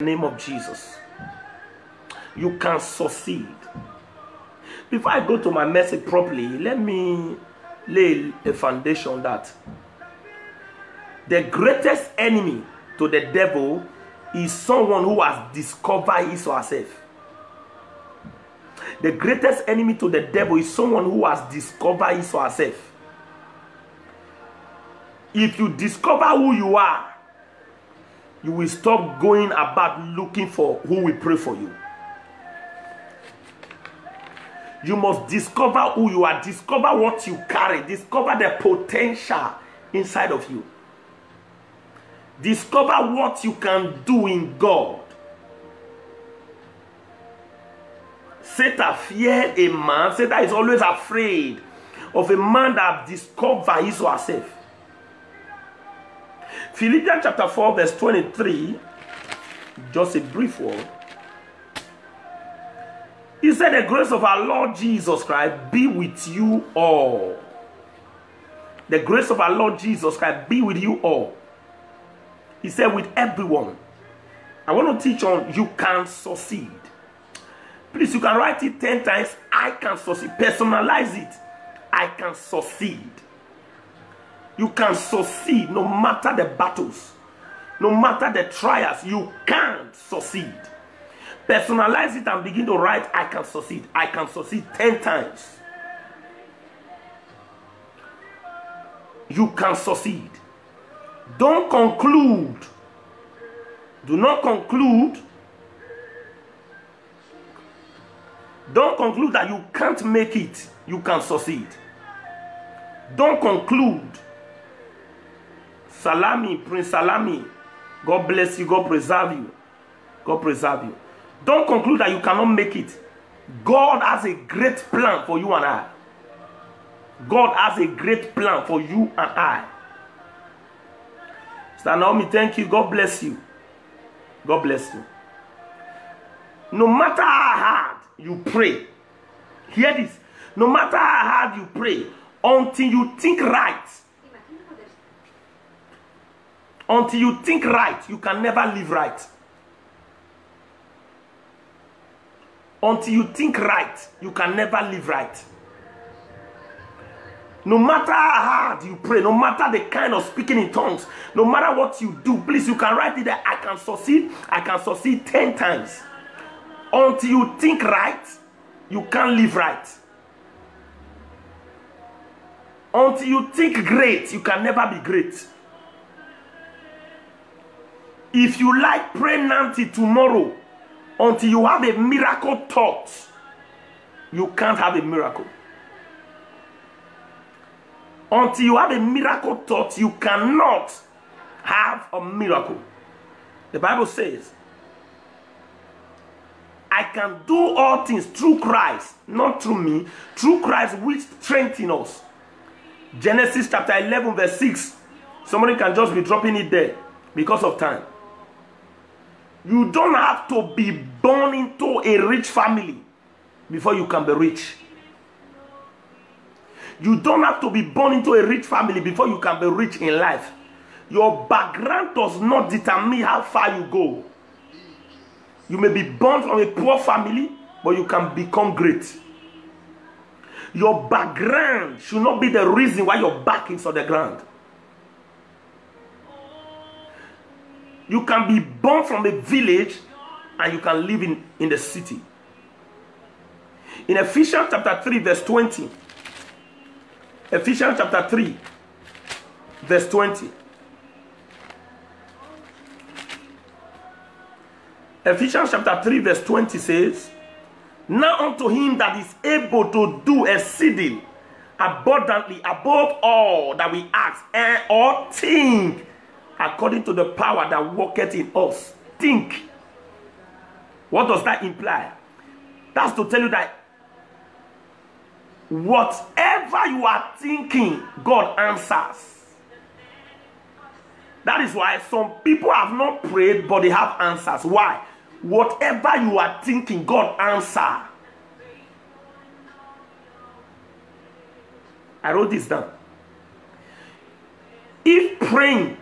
In the name of Jesus, you can succeed. Before I go to my message properly, let me lay a foundation that the greatest enemy to the devil is someone who has discovered his or herself. The greatest enemy to the devil is someone who has discovered his or herself. If you discover who you are, you will stop going about looking for who will pray for you. You must discover who you are, discover what you carry, discover the potential inside of you. Discover what you can do in God. Satan feared a man. Satan is always afraid of a man that discovers his or herself. Philippians chapter 4 verse 23, just a brief word. He said, the grace of our Lord Jesus Christ be with you all. The grace of our Lord Jesus Christ be with you all. He said, with everyone. I want to teach on you can succeed. Please, you can write it 10 times. I can succeed. Personalize it. I can succeed. You can succeed no matter the battles, no matter the trials. You can succeed. Personalize it and begin to write, I can succeed. I can succeed 10 times. You can succeed. Don't conclude. Do not conclude. Don't conclude that you can't make it. You can succeed. Don't conclude. Salami, Prince Salami. God bless you. God preserve you. God preserve you. Don't conclude that you cannot make it. God has a great plan for you and I. God has a great plan for you and I. Sister Naomi, thank you. God bless you. God bless you. No matter how hard you pray, hear this. No matter how hard you pray, until you think right, until you think right, you can never live right. Until you think right, you can never live right. No matter how hard you pray, no matter the kind of speaking in tongues, no matter what you do, please, you can write it there. I can succeed 10 times. Until you think right, you can't live right. Until you think great, you can never be great. If you like, pray now till tomorrow. Until you have a miracle thought, you can't have a miracle. Until you have a miracle thought, you cannot have a miracle. The Bible says, I can do all things through Christ, not through me, through Christ which strengthens us. Genesis chapter 11 verse 6. Somebody can just be dropping it there because of time. You don't have to be born into a rich family before you can be rich. You don't have to be born into a rich family before you can be rich in life. Your background does not determine how far you go. You may be born from a poor family, but you can become great. Your background should not be the reason why your back is on the ground. You can be born from a village and you can live in the city. In Ephesians chapter 3 verse 20. Ephesians chapter 3 verse 20. Ephesians chapter 3 verse 20 says, now unto him that is able to do exceeding abundantly above all that we ask and or think, according to the power that worketh in us. Think. What does that imply? That's to tell you that whatever you are thinking, God answers. That is why some people have not prayed, but they have answers. Why? Whatever you are thinking, God answers. I wrote this down. If praying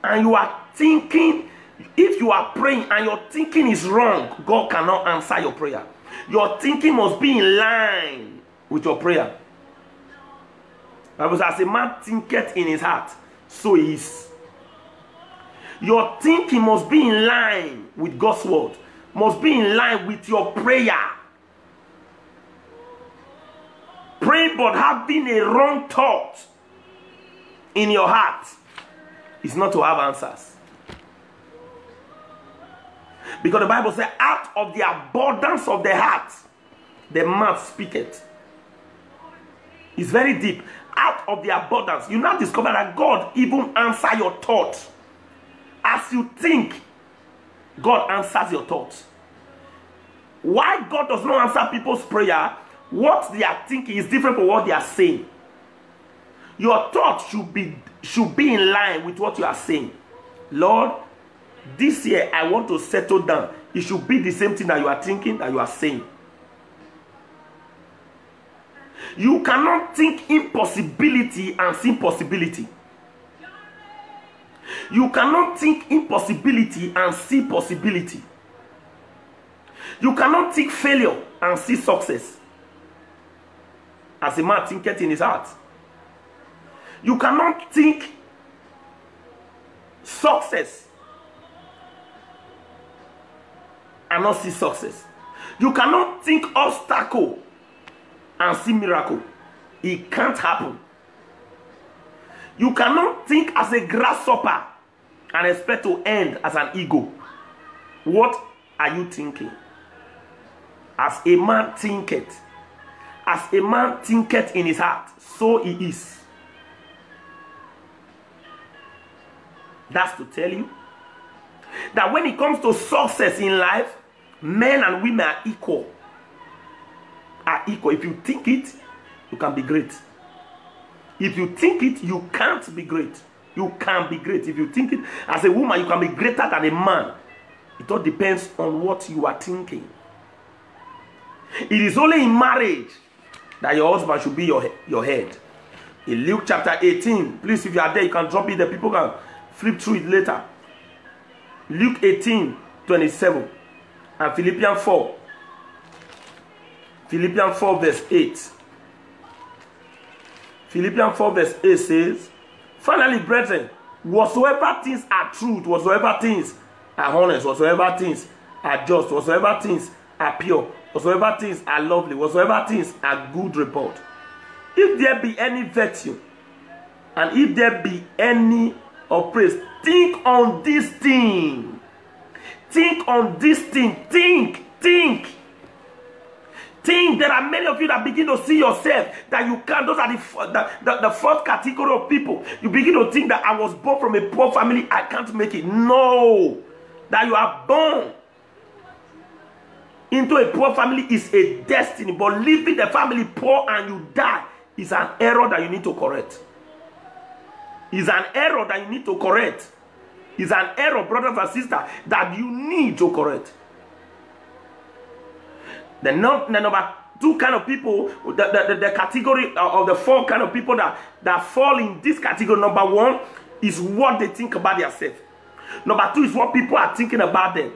and you are thinking If you are praying and your thinking is wrong, God cannot answer your prayer. Your thinking must be in line with your prayer. Because as a man thinketh in his heart, so he is. Your thinking must be in line with God's word. Must be in line with your prayer. Pray but having a wrong thought in your heart is not to have answers. Because the Bible says, out of the abundance of the heart, the mouth speaketh. It's very deep. Out of the abundance, you now discover that God even answers your thoughts. As you think, God answers your thoughts. Why God does not answer people's prayer? What they are thinking is different from what they are saying. Your thoughts should be in line with what you are saying. Lord, this year I want to settle down. It should be the same thing that you are thinking, that you are saying. You cannot think impossibility and see possibility. You cannot think impossibility and see possibility. You cannot think failure and see success. As a man thinketh in his heart. You cannot think success and not see success. You cannot think obstacle and see miracle. It can't happen. You cannot think as a grasshopper and expect to end as an eagle. What are you thinking? As a man thinketh. As a man thinketh in his heart, so he is. That's to tell you that when it comes to success in life, men and women are equal. Are equal. If you think it, you can be great. If you think it, you can't be great. You can be great. If you think it, as a woman, you can be greater than a man. It all depends on what you are thinking. It is only in marriage that your husband should be your head. In Luke chapter 18, please, if you are there, you can drop it. The people can flip through it later. Luke 18:27 and Philippians 4. Philippians 4 verse 8. Philippians 4 verse 8 says, finally, brethren, whatsoever things are truth, whatsoever things are honest, whatsoever things are just, whatsoever things are pure, whatsoever things are lovely, whatsoever things are good report, if there be any virtue, and if there be any of praise, think on this thing. Think on this thing. Think. There are many of you that begin to see yourself that you can't. Those are the fourth category of people. You begin to think that I was born from a poor family, I can't make it. No. That you are born into a poor family is a destiny, but leaving the family poor and you die is an error that you need to correct. Is an error that you need to correct. Is an error, brothers and sisters, that you need to correct. The number two kind of people, the category of the four kind of people that fall in this category. Number one is what they think about themselves. Number two is what people are thinking about them.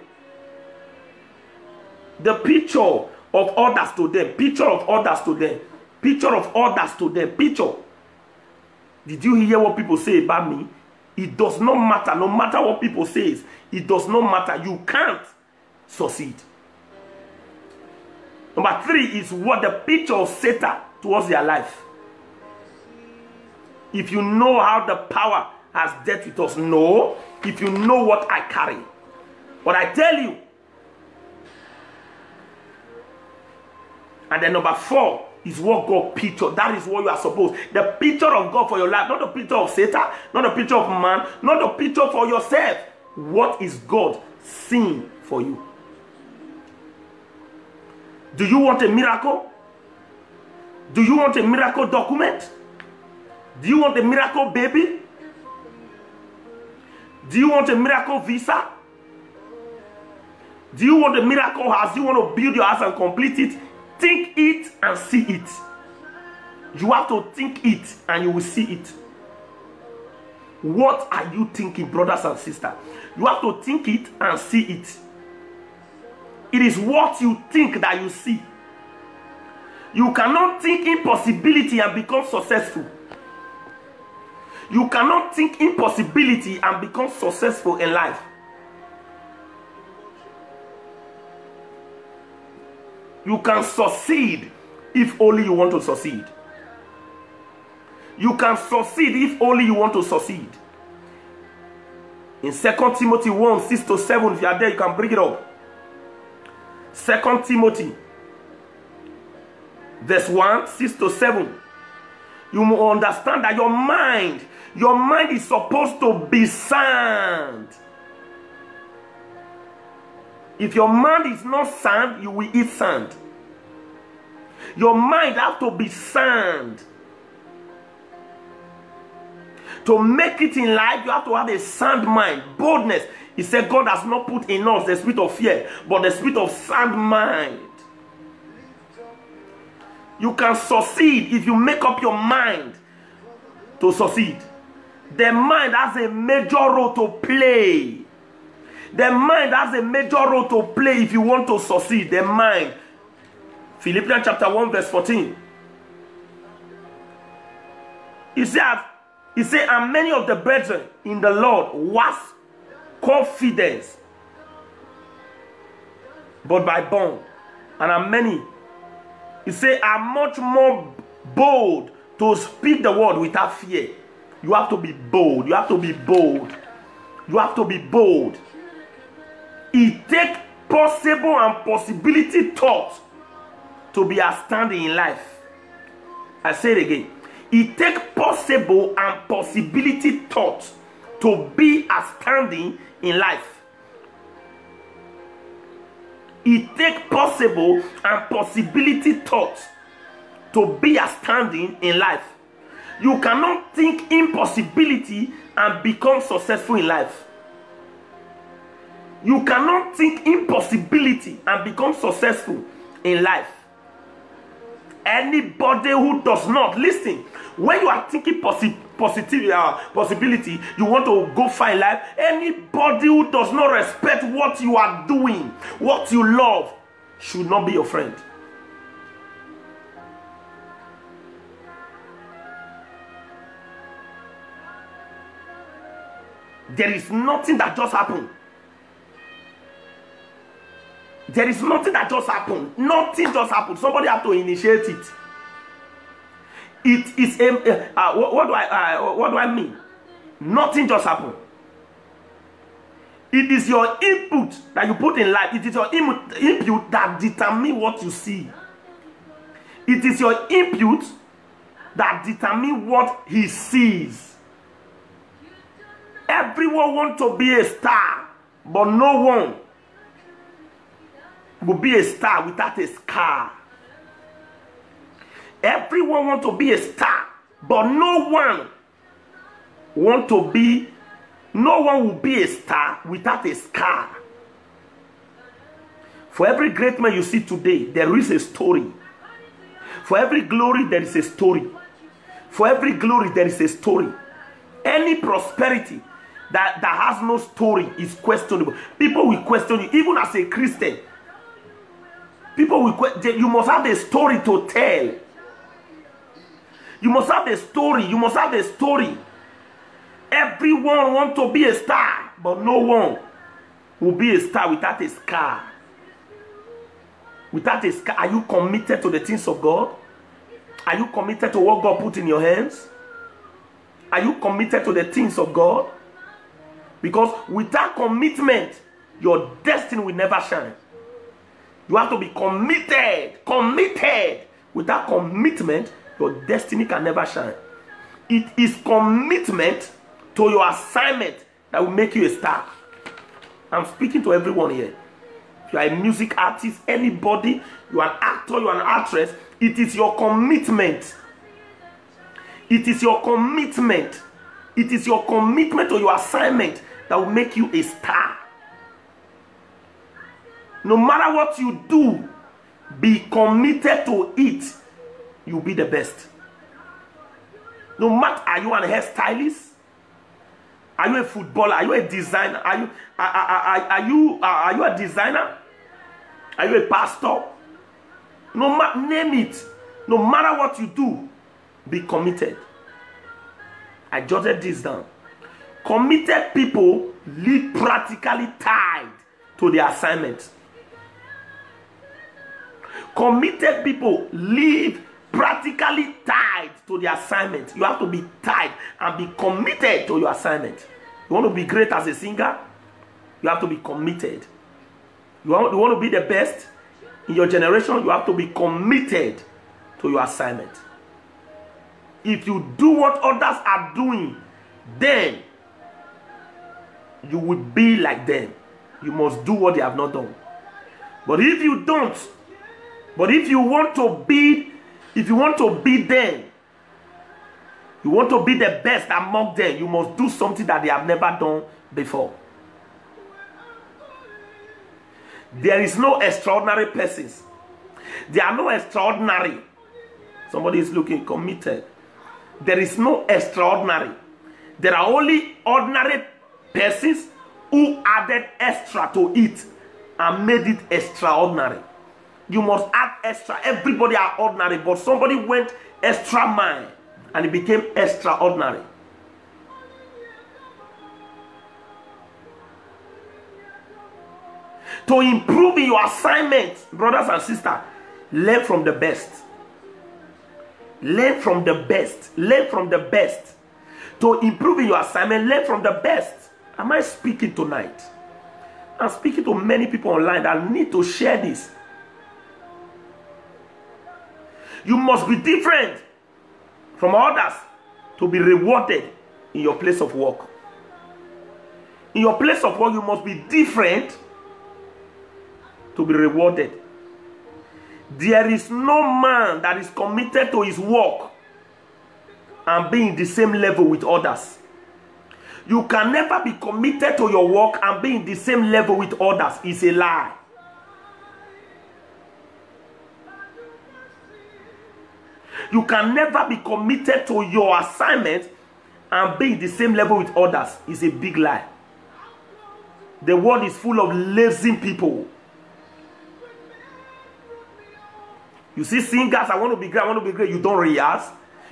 The picture of others to them. Picture of others to them. Picture of others to them. Picture. Did you hear what people say about me? It does not matter. No matter what people say, it does not matter. You can't succeed. Number three is what the picture of Satan towards their life. If you know how the power has dealt with us, no. If you know what I carry. But I tell you. And then number four is what God pictured. That is what you are supposed. The picture of God for your life. Not the picture of Satan. Not the picture of man. Not the picture for yourself. What is God seeing for you? Do you want a miracle? Do you want a miracle document? Do you want a miracle baby? Do you want a miracle visa? Do you want a miracle house? Do you want to build your house and complete it? Think it and see it. You have to think it and you will see it. What are you thinking, brothers and sisters? You have to think it and see it. It is what you think that you see. You cannot think impossibility and become successful. You cannot think impossibility and become successful in life. You can succeed if only you want to succeed. You can succeed if only you want to succeed. In 2 Timothy 1, 6-7, if you are there, you can bring it up. 2 Timothy, verse 1, 6-7. You must understand that your mind is supposed to be sound. If your mind is not sound, you will eat sand. Your mind has to be sound. To make it in life, you have to have a sound mind, boldness. He said God has not put in us the spirit of fear, but the spirit of sound mind. You can succeed if you make up your mind to succeed. The mind has a major role to play. The mind has a major role to play if you want to succeed. The mind. Philippians chapter 1 verse 14. He said, and many of the brethren in the Lord was confidence, but by bond. And are many, he said, are much more bold to speak the word without fear. You have to be bold. You have to be bold. You have to be bold. It takes possible and possibility thoughts to be outstanding in life. I say it again. It takes possible and possibility thoughts to be outstanding in life. It takes possible and possibility thoughts to be outstanding in life. You cannot think impossibility and become successful in life. You cannot think impossibility and become successful in life. Anybody who does not listen, when you are thinking possibility, you want to go far in life. Anybody who does not respect what you are doing, what you love, should not be your friend. There is nothing that just happened. There is nothing that just happened. Nothing just happened. Somebody have to initiate it. It is what do I mean? Nothing just happened. It is your input that you put in life. It is your input that determines what you see. It is your input that determines what he sees. Everyone wants to be a star, but no one will be a star without a scar. Everyone wants to be a star, but no one will be a star without a scar. For every great man you see today, there is a story. For every glory, there is a story. For every glory, there is a story. Any prosperity that has no story is questionable. People will question you, even as a Christian. People will question. You must have a story to tell. You must have a story. You must have a story. Everyone wants to be a star, but no one will be a star without a scar. Without a scar, are you committed to the things of God? Are you committed to what God put in your hands? Are you committed to the things of God? Because without commitment, your destiny will never shine. You have to be committed. Committed. Without commitment, your destiny can never shine. It is commitment to your assignment that will make you a star. I'm speaking to everyone here. If you are a music artist, anybody, you are an actor, you are an actress, it is your commitment. It is your commitment. It is your commitment to your assignment that will make you a star. No matter what you do, be committed to it. You'll be the best. No matter, are you an hairstylist? Are you a footballer? Are you a designer? Are you a designer? Are you a pastor? Name it. No matter what you do, be committed. I jotted this down. Committed people live practically tied to their assignment. Committed people live practically tied to the assignment. You have to be tied and be committed to your assignment. You want to be great as a singer? You have to be committed. You want to be the best in your generation? You have to be committed to your assignment. If you do what others are doing, then you would be like them. You must do what they have not done. But if you don't, if you want to be them, you want to be the best among them, you must do something that they have never done before. There is no extraordinary persons. There are no extraordinary. Somebody is looking committed. There is no extraordinary. There are only ordinary persons who added extra to it and made it extraordinary. You must add extra. Everybody are ordinary, but somebody went extra mile and it became extraordinary. To improve in your assignment, brothers and sisters, learn from the best. Learn from the best. Learn from the best. To improve in your assignment, learn from the best. Am I speaking tonight? I'm speaking to many people online that need to share this. You must be different from others to be rewarded in your place of work. In your place of work, you must be different to be rewarded. There is no man that is committed to his work and be in the same level with others. You can never be committed to your work and be in the same level with others. It's a lie. You can never be committed to your assignment and be in the same level with others. It's a big lie. The world is full of lazy people. You see singers, I want to be great, I want to be great. You don't rehearse.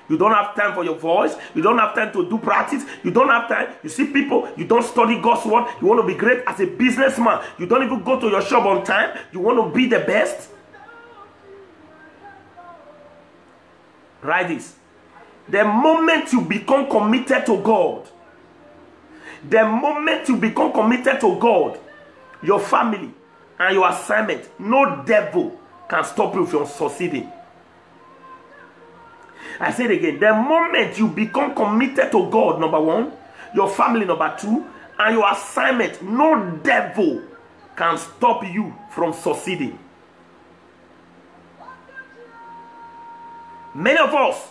You don't have time for your voice. You don't have time to do practice. You don't have time. You see people, you don't study God's word. You want to be great as a businessman. You don't even go to your shop on time. You want to be the best. Write this. The moment you become committed to God, the moment you become committed to God, your family and your assignment, no devil can stop you from succeeding. I say it again. The moment you become committed to God, number one, your family, number two, and your assignment, no devil can stop you from succeeding. Many of us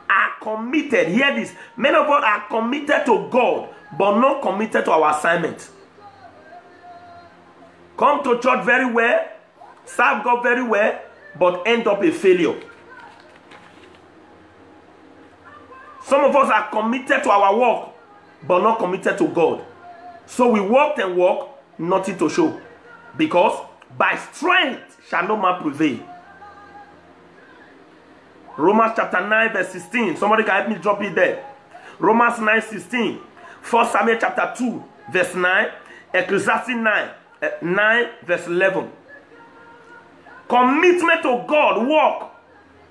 are committed. Hear this. Many of us are committed to God, but not committed to our assignment. Come to church very well, serve God very well, but end up a failure. Some of us are committed to our work, but not committed to God. So we work and work, nothing to show. Because by strength shall no man prevail. Romans chapter 9 verse 16. Somebody can help me drop it there. Romans 9 16. 1 Samuel chapter 2 verse 9. Ecclesiastes 9 verse 11. Commitment to God, work,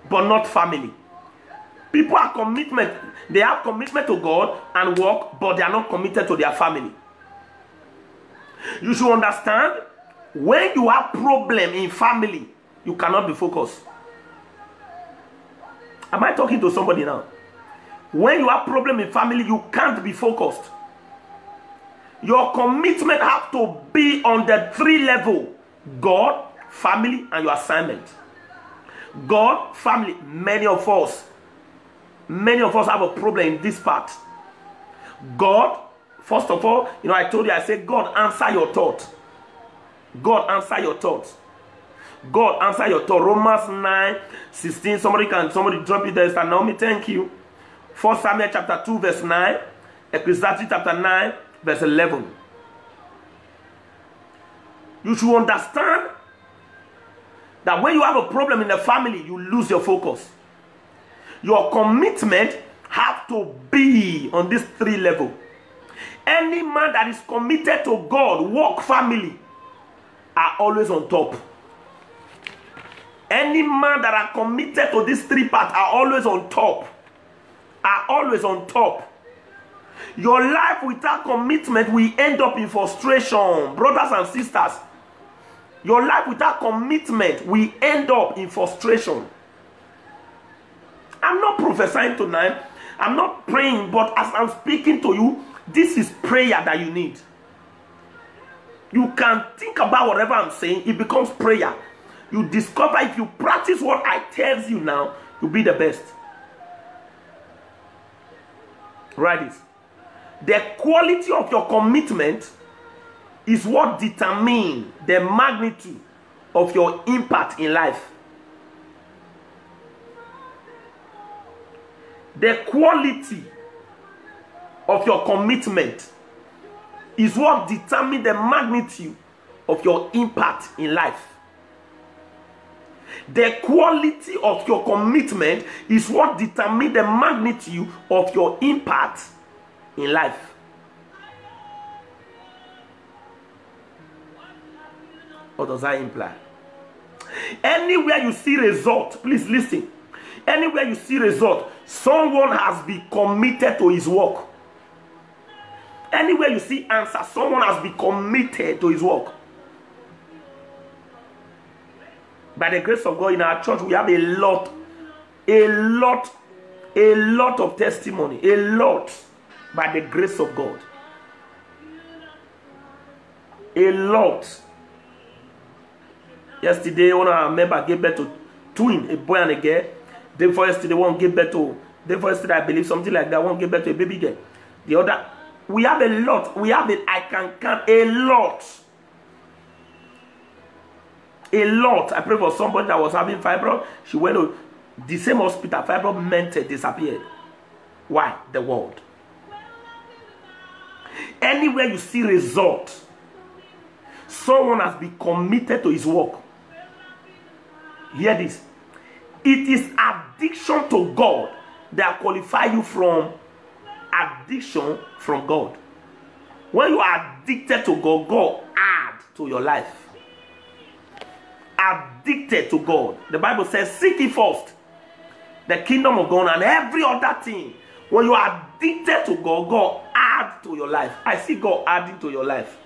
but not family. People are commitment. They have commitment to God and work, but they are not committed to their family. You should understand, when you have problem in family, you cannot be focused. Am I talking to somebody now? When you have problem in family, you can't be focused. Your commitment has to be on the three levels: God, family, and your assignment. God, family. Many of us have a problem in this part. God, first of all, I told you, I said, God, answer your thought. God, answer your thoughts. God, answer your thought. Romans 9 16. Somebody drop it there. Naomi, thank you. 1 Samuel chapter 2 verse 9. Ecclesiastes chapter 9, verse 11. You should understand that when you have a problem in the family, you lose your focus. Your commitment have to be on this 3 level. Any man that is committed to God, work, family, are always on top. Any man that are committed to these 3 parts are always on top. Are always on top. Your life without commitment will end up in frustration. Brothers and sisters, your life without commitment will end up in frustration. I'm not prophesying tonight. I'm not praying, but as I'm speaking to you, this is prayer that you need. You can think about whatever I'm saying, it becomes prayer. You discover if you practice what I tell you now, you'll be the best. Write this. The quality of your commitment is what determines the magnitude of your impact in life. The quality of your commitment is what determines the magnitude of your impact in life. The quality of your commitment is what determines the magnitude of your impact in life. What does that imply? Anywhere you see result, please listen. Anywhere you see result, someone has been committed to his work. Anywhere you see answer, someone has been committed to his work. By the grace of God in our church, we have a lot of testimony. A lot. By the grace of God. A lot. Yesterday, one of our members gave birth to twin, a boy and a girl. Day before yesterday, one gave birth to, day before yesterday, I believe, something like that, one gave birth to a baby girl. The other, we have a lot. We have it, I can count a lot. A lot. I pray for somebody that was having fibroid. She went to the same hospital. Fibroid meant it disappeared. Why? The world. Anywhere you see result, someone has been committed to his work. Hear this. It is addiction to God that qualify you from addiction from God. When you are addicted to God, God add to your life. Addicted to God. The Bible says, seek ye first the kingdom of God and every other thing. When you are addicted to God, God add to your life. I see God adding to your life.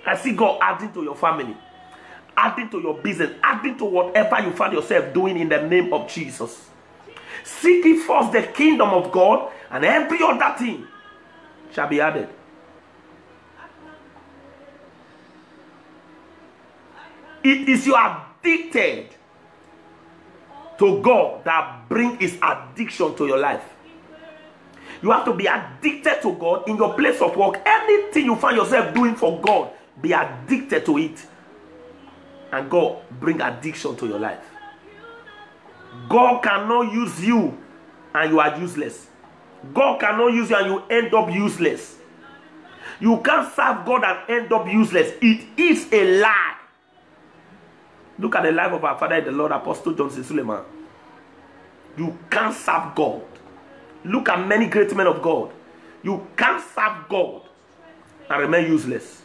I see God adding to your family, adding to your business, adding to whatever you find yourself doing in the name of Jesus. Seek ye first the kingdom of God, and every other thing shall be added. It is you addicted to God that brings his addiction to your life. You have to be addicted to God in your place of work. Anything you find yourself doing for God, be addicted to it. And God bring addiction to your life. God cannot use you and you are useless. God cannot use you and you end up useless. You can't serve God and end up useless. It is a lie. Look at the life of our father in the Lord, Apostle John C. Suleiman. You can't serve God. Look at many great men of God. You can't serve God and remain useless.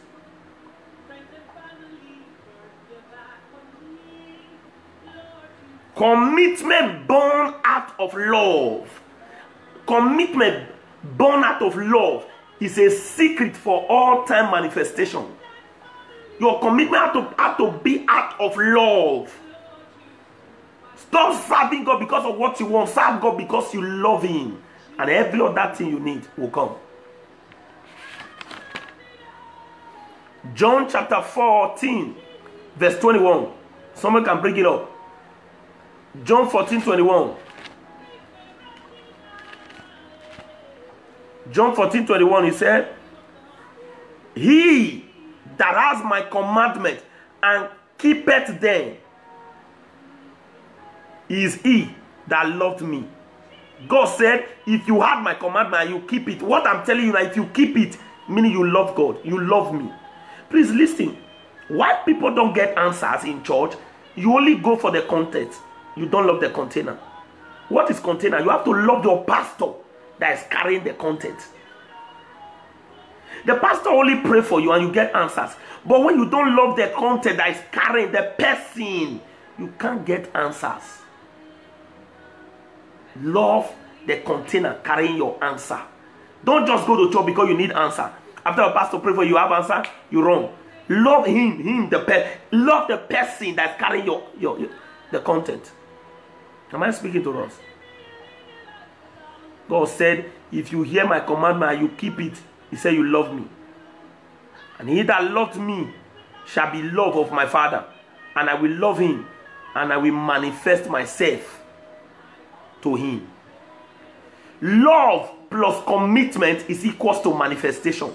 Commitment born out of love. Commitment born out of love is a secret for all time manifestation. Your commitment have to be out of love. Stop serving God because of what you want. Serve God because you love him. And every other thing you need will come. John chapter 14, verse 21. Someone can bring it up. John 14:21. John 14:21, he said, he that has my commandment and keepeth them is he that loved me. God said, if you had my commandment and you keep it, what I'm telling you now, if you keep it, meaning you love God, you love me. Please listen. Why people don't get answers in church? You only go for the content. You don't love the container. What is container? You have to love your pastor that is carrying the content. The pastor only pray for you and you get answers. But when you don't love the content that is carrying the person, you can't get answers. Love the container carrying your answer. Don't just go to church because you need answer. After a pastor pray for you, have answer, you wrong. Love him, love the person that's carrying the content. Am I speaking to us? God said, if you hear my commandment and you keep it, he said you love me. And he that loved me shall be loved of my Father. And I will love him, and I will manifest myself to him. Love plus commitment is equals to manifestation.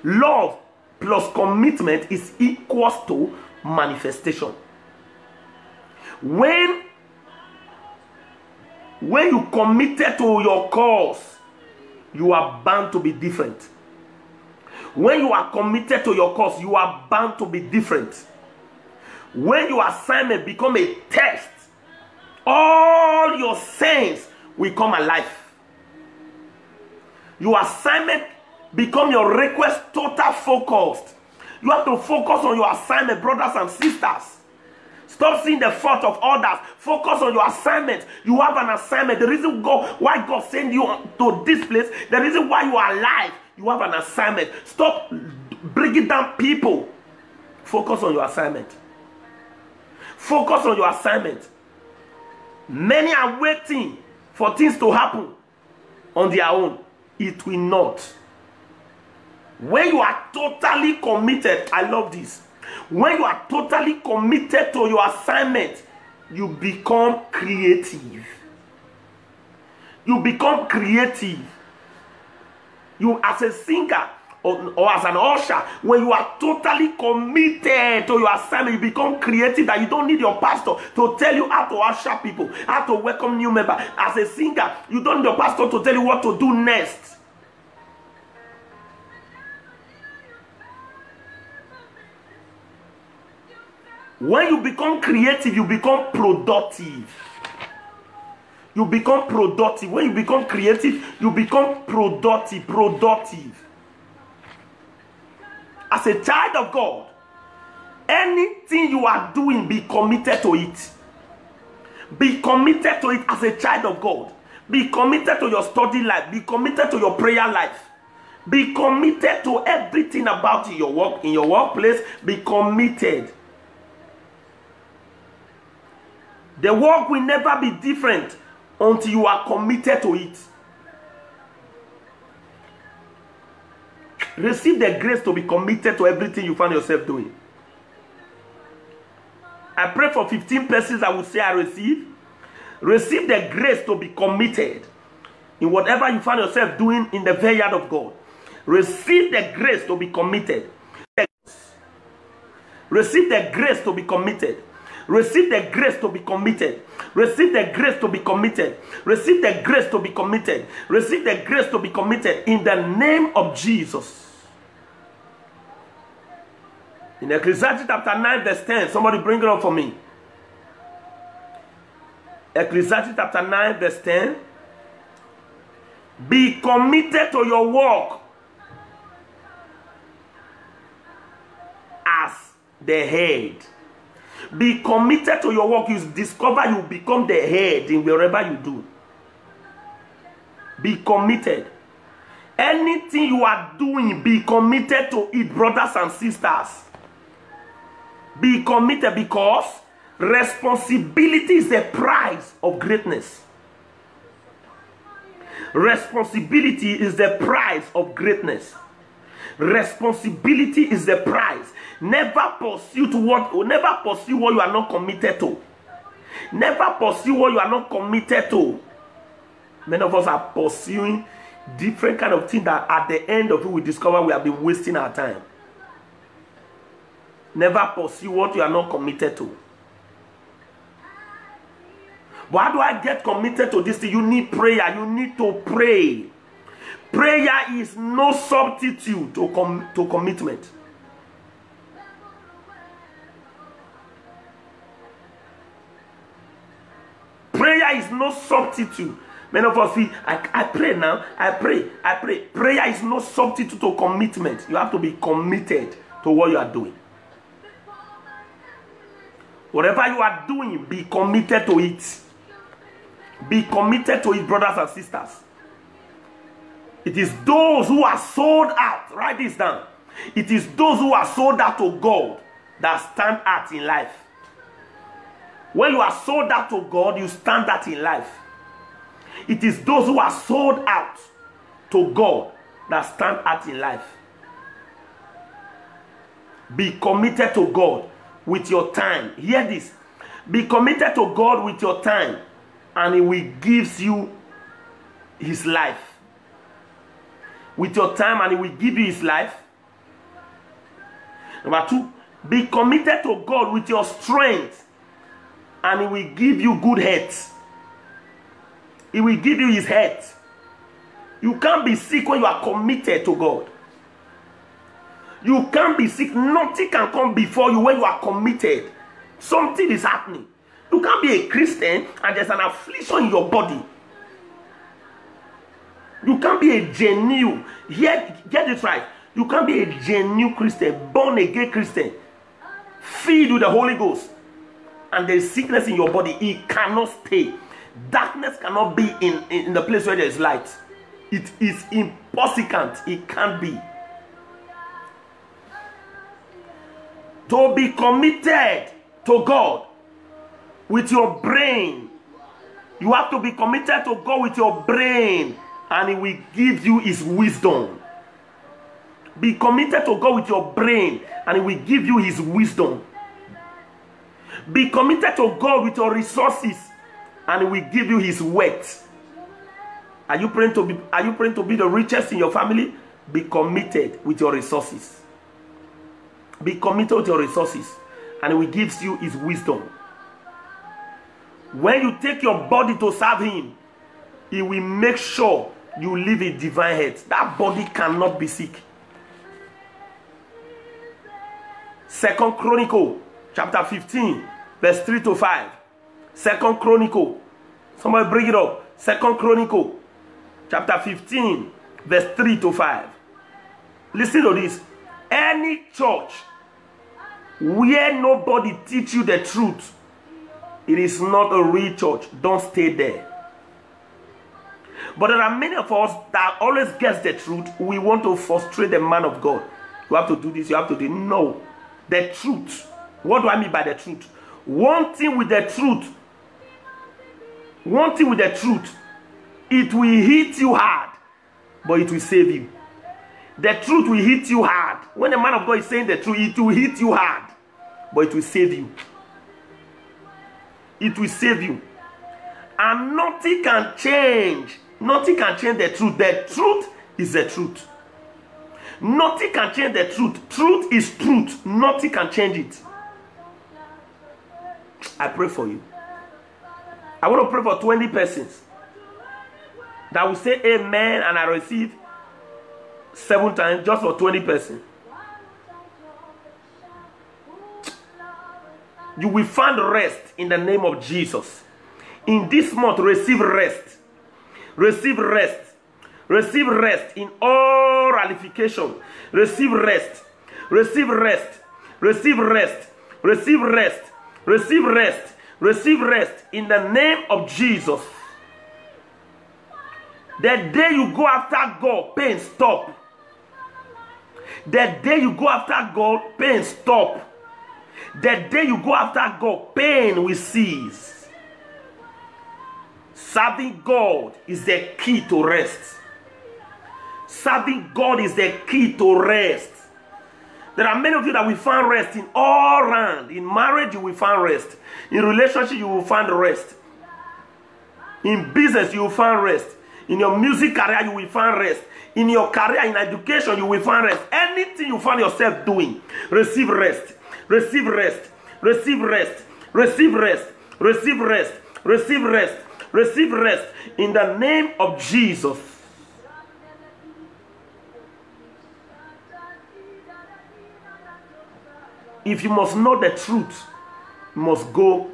Love plus commitment is equals to manifestation. When you committed to your cause, you are bound to be different. When you are committed to your cause, you are bound to be different. When your assignment become a test, all your sins will come alive. Your assignment become your request total focused. You have to focus on your assignment, brothers and sisters. Stop seeing the fault of others. Focus on your assignment. You have an assignment. The reason why God sent you to this place, the reason why you are alive, you have an assignment. Stop bringing down people. Focus on your assignment. Focus on your assignment. Many are waiting for things to happen on their own. It will not. When you are totally committed, I love this. When you are totally committed to your assignment, you become creative. You become creative. You as a singer or as an usher, when you are totally committed to your assignment, you become creative that you don't need your pastor to tell you how to usher people, how to welcome new members. As a singer, you don't need your pastor to tell you what to do next. When you become creative, you become productive. You become productive. When you become creative, you become productive. As a child of God, anything you are doing, be committed to it. Be committed to it as a child of God. Be committed to your study life. Be committed to your prayer life. Be committed to everything about your work, in your workplace. Be committed. The work will never be different until you are committed to it. Receive the grace to be committed to everything you find yourself doing. I pray for 15 persons that will say I receive. Receive the grace to be committed in whatever you find yourself doing in the vineyard of God. Receive the grace to be committed. Receive the grace to be committed. Receive the grace to be committed. Receive the grace to be committed. Receive the grace to be committed. Receive the grace to be committed in the name of Jesus. In Ecclesiastes chapter 9 verse 10, somebody bring it up for me. Ecclesiastes chapter 9 verse 10. Be committed to your work as the head. Be committed to your work. You discover you become the head in wherever you do. Be committed. Anything you are doing, be committed to it, brothers and sisters. Be committed, because responsibility is the price of greatness. Responsibility is the price of greatness. Responsibility is the price. Never pursue what you are not committed to. Never pursue what you are not committed to. Many of us are pursuing different kind of things that at the end of it we discover we have been wasting our time. Never pursue what you are not committed to. But how do I get committed to this thing? You need prayer. You need to pray. Prayer is no substitute to commitment. Prayer is no substitute. Many of us feel, I pray now, I pray. Prayer is no substitute to commitment. You have to be committed to what you are doing. Whatever you are doing, be committed to it. Be committed to it, brothers and sisters. It is those who are sold out. Write this down. It is those who are sold out to God that stand out in life. When you are sold out to God, you stand out in life. It is those who are sold out to God that stand out in life. Be committed to God with your time. Hear this. Be committed to God with your time, and He will give you His life. With your time, and He will give you His life. Number 2, be committed to God with your strength, and He will give you good health. He will give you His health. You can't be sick when you are committed to God. You can't be sick. Nothing can come before you when you are committed. Something is happening. You can't be a Christian and there's an affliction in your body. You can't be a genuine. Get it right. You can't be a genuine Christian, born again Christian, filled with the Holy Ghost, and there's sickness in your body. It cannot stay. Darkness cannot be in the place where there is light. It is impossible. It can't be. To be committed to God with your brain. You have to be committed to God with your brain, and He will give you His wisdom. Be committed to God with your brain, and He will give you His wisdom. Be committed to God with your resources, and He will give you His wealth. Are you praying to be the richest in your family? Be committed with your resources. Be committed with your resources, and He will give you His wisdom. When you take your body to serve Him, He will make sure you live a divine health. That body cannot be sick. 2 Chronicle chapter 15 verse 3 to 5. 2 Chronicle. Somebody bring it up. 2 Chronicle chapter 15 verse 3 to 5. Listen to this. Any church where nobody teach you the truth, it is not a real church. Don't stay there. But there are many of us that always guess the truth. We want to frustrate the man of God. You have to do this, you have to do. No. The truth. What do I mean by the truth? One thing with the truth. One thing with the truth. It will hit you hard, but it will save you. The truth will hit you hard. When the man of God is saying the truth, it will hit you hard, but it will save you. It will save you. And nothing can change. Nothing can change the truth. The truth is the truth. Nothing can change the truth. Truth is truth. Nothing can change it. I pray for you. I want to pray for 20 persons that will say amen, and I receive 7 times just for 20 persons. You will find rest in the name of Jesus. In this month, receive rest. Receive rest. Receive rest in all ramification. Receive rest. Receive rest. Receive rest. Receive rest. Receive rest. Receive rest in the name of Jesus. The day you go after God, pain stop. The day you go after God, pain stop. The day you go after God, pain will cease. Serving God is the key to rest. Serving God is the key to rest. There are many of you that will find rest in all round. In marriage, you will find rest. In relationship, you will find rest. In business, you will find rest. In your music career, you will find rest. In your career, in education, you will find rest. Anything you find yourself doing, receive rest. Receive rest. Receive rest. Receive rest. Receive rest. Receive rest. Receive rest in the name of Jesus. If you must know the truth, you must go.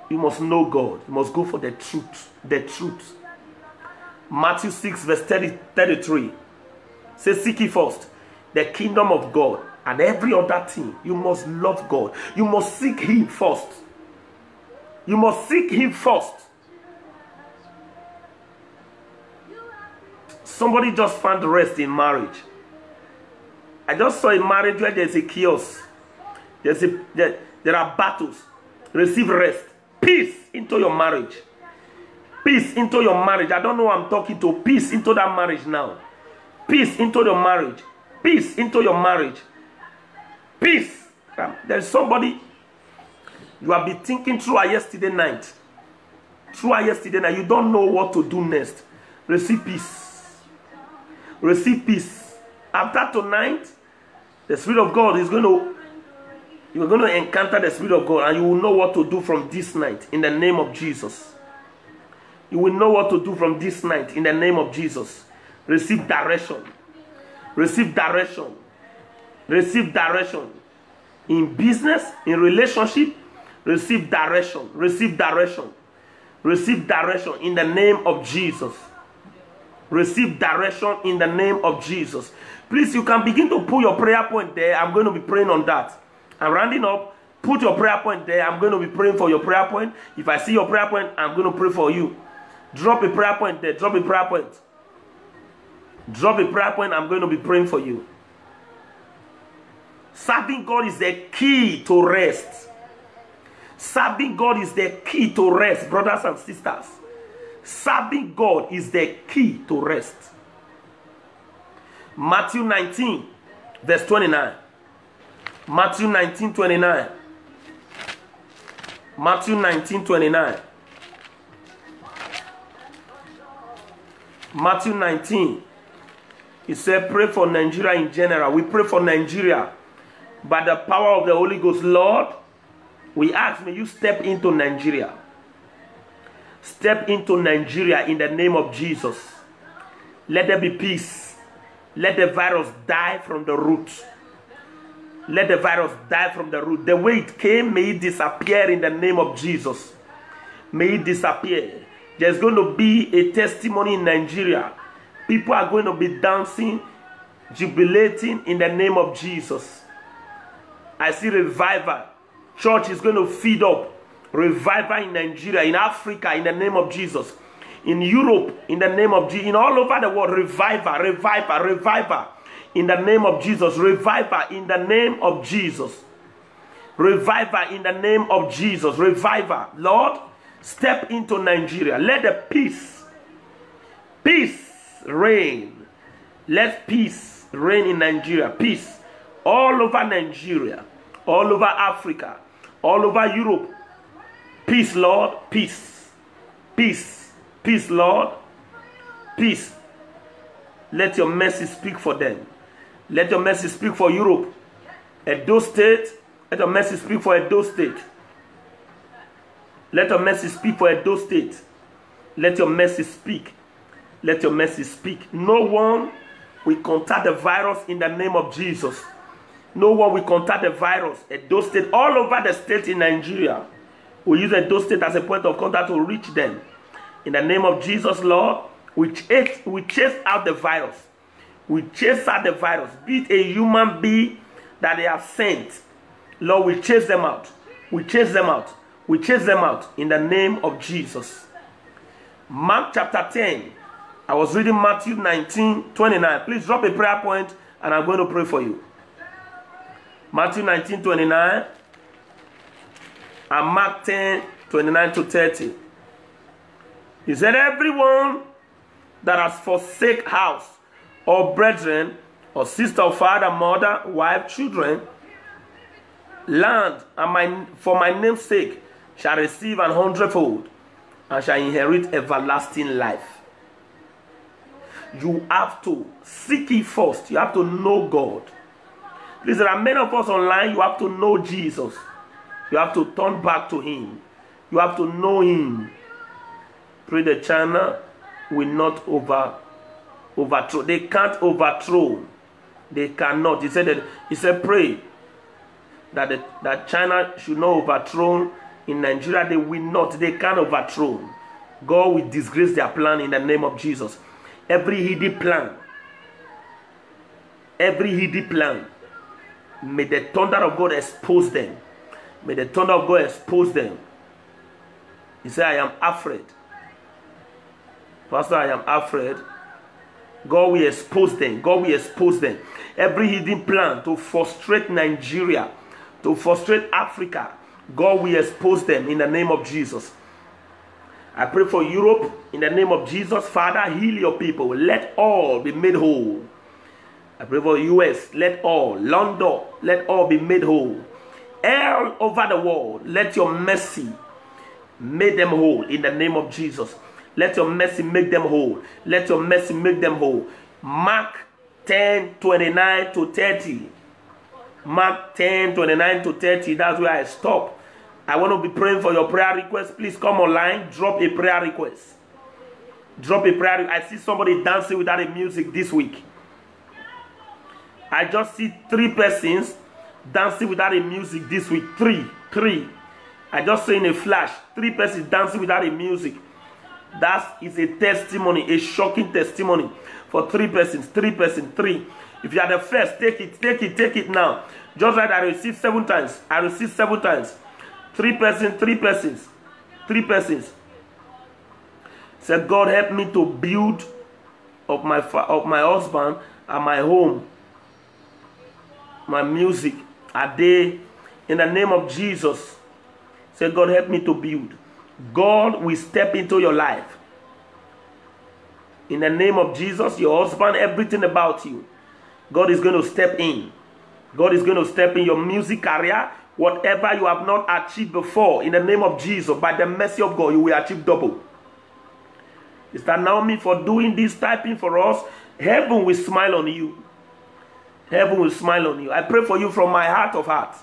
You must know God. You must go for the truth. The truth. Matthew 6 verse 33 says, seek ye first the kingdom of God, and every other thing. You must love God. You must seek him first. You must seek him first. Somebody just found rest in marriage. I just saw a marriage where there's a chaos. There are battles. Receive rest. Peace into your marriage. Peace into your marriage. I don't know who I'm talking to. Peace into that marriage now. Peace into your marriage. Peace into your marriage. Peace. There's somebody you have been thinking through yesterday night. You don't know what to do next. Receive peace. Receive peace. After tonight, the Spirit of God is you're going to encounter the Spirit of God, and you will know what to do from this night in the name of Jesus. You will know what to do from this night in the name of Jesus. Receive direction. Receive direction. Receive direction. In business, in relationship, receive direction. Receive direction. Receive direction in the name of Jesus. Receive direction in the name of Jesus. Please, you can begin to put your prayer point there. I'm going to be praying on that. I'm rounding up. Put your prayer point there. I'm going to be praying for your prayer point. If I see your prayer point, I'm going to pray for you. Drop a prayer point there. Drop a prayer point. Drop a prayer point. I'm going to be praying for you. Serving God is the key to rest. Serving God is the key to rest, brothers and sisters. Serving God is the key to rest. Matthew 19, verse 29. Matthew 19, 29. Matthew 19, 29. Matthew 19. He said, pray for Nigeria in general. We pray for Nigeria. By the power of the Holy Ghost, Lord, we ask, may you step into Nigeria. Step into Nigeria in the name of Jesus. Let there be peace. Let the virus die from the root. Let the virus die from the root. The way it came, may it disappear in the name of Jesus. May it disappear. There's going to be a testimony in Nigeria. People are going to be dancing, jubilating in the name of Jesus. I see revival. Church is going to feed up. Revival in Nigeria, in Africa, in the name of Jesus. In Europe, in the name of Jesus. In all over the world, revival, revival, revival. In the name of Jesus. Revival in the name of Jesus. Revival in the name of Jesus. Revival. Lord, step into Nigeria. Let the peace reign. Let peace reign in Nigeria. Peace all over Nigeria. All over Africa. All over Europe. Peace, Lord. Peace. Peace. Peace, Lord. Peace. Let your mercy speak for them. Let your mercy speak for Europe. Edo State. Let your mercy speak for Edo State. Let your mercy speak for Edo State. Let your mercy speak. Let your mercy speak. No one will contact the virus in the name of Jesus. No one will contact the virus. Edo State, all over the state in Nigeria, we use Edo State as a point of contact to reach them. In the name of Jesus, Lord, we chase out the virus. We chase out the virus. Be it a human being that they have sent. Lord, we chase them out. We chase them out. We chase them out in the name of Jesus. Mark chapter 10. I was reading Matthew 19, 29. Please drop a prayer point and I'm going to pray for you. Matthew 19, 29. And Mark 10, 29 to 30. He said, everyone that has forsake house, or brethren, or sister, or father, mother, wife, children, land, and for my name's sake, shall receive 100-fold, and shall inherit everlasting life. You have to seek it first. You have to know God. Please, there are many of us online. You have to know Jesus. You have to turn back to him. You have to know him. Pray that China will not overthrow. They can't overthrow. They cannot. He said pray that China should not overthrow in Nigeria. They will not. They can't overthrow. God will disgrace their plan in the name of Jesus. Every hidden plan, may the thunder of God expose them. May the thunder of God expose them. He said, I am afraid. Pastor, I am afraid. God will expose them. God will expose them. Every hidden plan to frustrate Nigeria, to frustrate Africa, God will expose them in the name of Jesus. I pray for Europe in the name of Jesus. Father, heal your people. Let all be made whole. I pray for US. Let all. London. Let all be made whole. All over the world. Let your mercy make them whole in the name of Jesus. Let your mercy make them whole. Let your mercy make them whole. Mark 10:29 to 30. Mark 10:29 to 30. That's where I stop. I want to be praying for your prayer request. Please come online. Drop a prayer request. Drop a prayer request. I see somebody dancing without a music this week. I just see 3 persons dancing without a music this week. Three. I just saw in a flash 3 persons dancing without a music. That is a testimony, a shocking testimony for 3 persons. 3 persons. If you are the first, take it now. Just like I received 7 times. I received 7 times. 3 persons. Said, God help me to build of my husband and my home, my music. Are they in the name of Jesus? Say, God help me to build. God will step into your life. In the name of Jesus, your husband, everything about you, God is going to step in. God is going to step in your music career. Whatever you have not achieved before, in the name of Jesus, by the mercy of God, you will achieve double. Is that Naomi for doing this typing for us? Heaven will smile on you. Heaven will smile on you. I pray for you from my heart of hearts.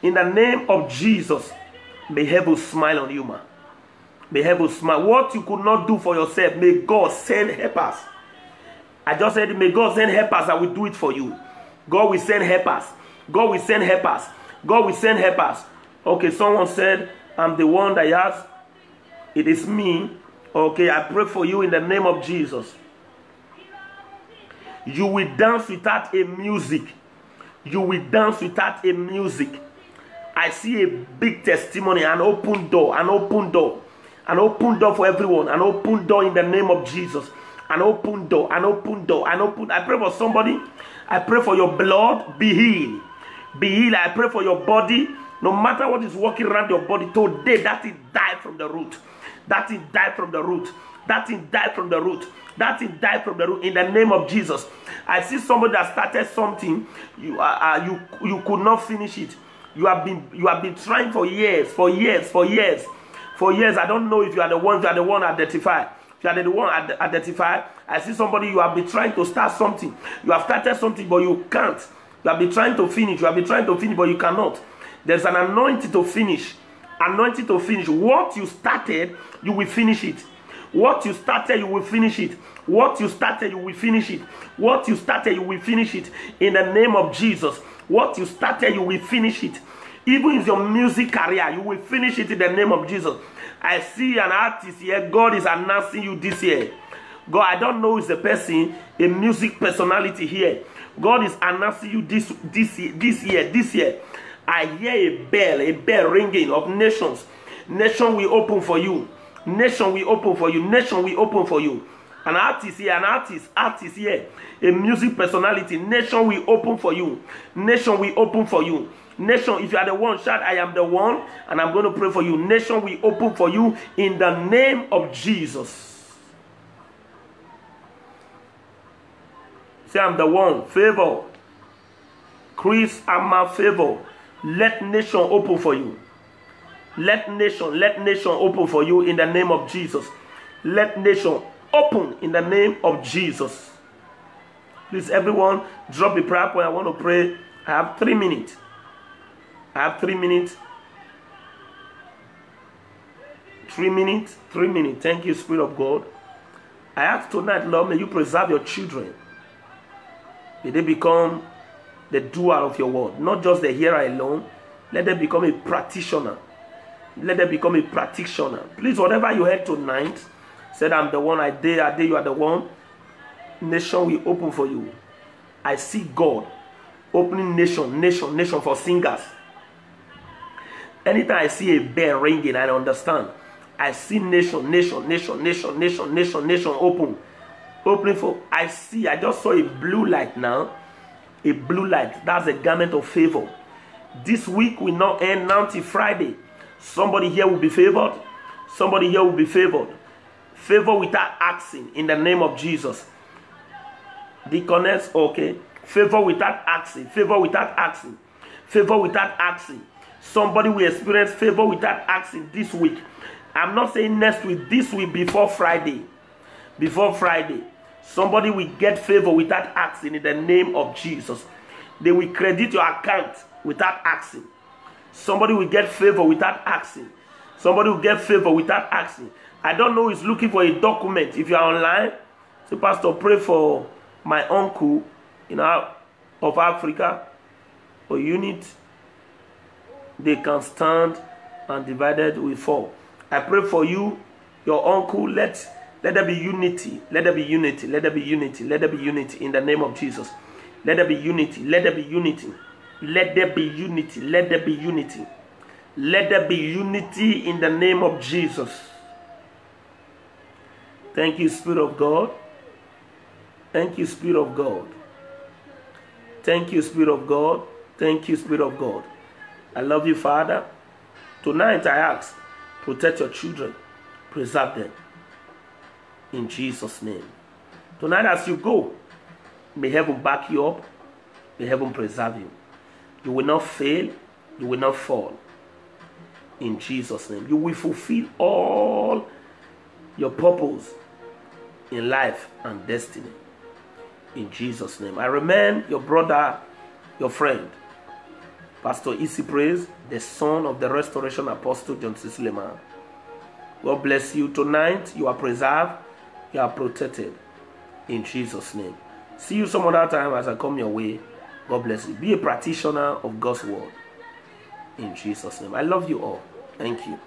In the name of Jesus, may heaven smile on you, man. May heaven smile. What you could not do for yourself, may God send helpers. I just said, may God send helpers that will do it for you. God will send helpers. God will send helpers. God will send helpers. Okay, someone said, I'm the one that has. It is me. Okay, I pray for you in the name of Jesus. You will dance without a music. You will dance without a music. I see a big testimony, an open door, an open door. An open door for everyone. An open door in the name of Jesus. An open door, an open door, an open. I pray for somebody. I pray for your blood. Be healed. Be healed. I pray for your body. No matter what is walking around your body, today that thing died from the root. That thing died from the root. That thing died from the root. That thing died from the root in the name of Jesus. I see somebody that started something. You could not finish it. You have been trying for years. I don't know if you are the one identified. If you are the one identified, I see somebody, you have been trying to start something. You have started something, but you can't. You have been trying to finish. You have been trying to finish, but you cannot. There's an anointing to finish. Anointing to finish. What you started, you will finish it. What you started, you will finish it. What you started, you will finish it. What you started, you will finish it. In the name of Jesus. What you started, you will finish it. Even in your music career, you will finish it in the name of Jesus. I see an artist here. God is announcing you this year. God, I don't know who's the person, a music personality here. God is announcing you this year. I hear a bell ringing of nations. Nation will open for you. Nation will open for you. Nation will open for you. An artist here, artist here, a music personality. Nation will open for you. Nation will open for you. Nation, if you are the one, shout, I am the one, and I'm going to pray for you. Nation will open for you in the name of Jesus. Say, I'm the one. Favor. Chris, I'm my favor. Let nation open for you. Let nation open for you in the name of Jesus. Let nation open in the name of Jesus. Please, everyone, drop a prayer point. I want to pray. I have 3 minutes. 3 minutes. 3 minutes. Thank you, Spirit of God. I ask tonight, Lord, may you preserve your children. May they become the doer of your word, not just the hearer alone. Let them become a practitioner. Let them become a practitioner. Please, whatever you heard tonight, said, I'm the one, I dare, you are the one. Nation will open for you. I see God opening nation for singers. Anytime I see a bell ringing, I understand. I see nation open. Opening for, I just saw a blue light now. A blue light. That's a garment of favor. This week will not end now till Friday. Somebody here will be favored. Somebody here will be favored. Favor without asking in the name of Jesus. Deaconess, okay. Favor without asking. Favor without asking. Favor without asking. Somebody will experience favor without asking this week. I'm not saying next week, this week before Friday. Before Friday. Somebody will get favor without asking in the name of Jesus. They will credit your account without asking. Somebody will get favor without asking. Somebody will get favor without asking. I don't know who's looking for a document. If you are online, say, Pastor, pray for my uncle of Africa or unit. They can stand and divided will fall. I pray for you, your uncle. Let there be unity. Let there be unity. Let there be unity. Let there be unity in the name of Jesus. Let there be unity. Let there be unity. Let there be unity. Let there be unity. Let there be unity in the name of Jesus. Thank you, Spirit of God. Thank you, Spirit of God. Thank you, Spirit of God. Thank you, Spirit of God. I love you, Father. Tonight I ask, protect your children. Preserve them. In Jesus' name. Tonight as you go, may heaven back you up. May heaven preserve you. You will not fail. You will not fall. In Jesus' name. You will fulfill all your purpose in life and destiny. In Jesus' name. I remain your brother, your friend, Pastor Isi Praise, the son of the Restoration Apostle John C. Suleman. God bless you. Tonight you are preserved. You are protected. In Jesus' name. See you some other time as I come your way. God bless you. Be a practitioner of God's word. In Jesus' name. I love you all. Thank you.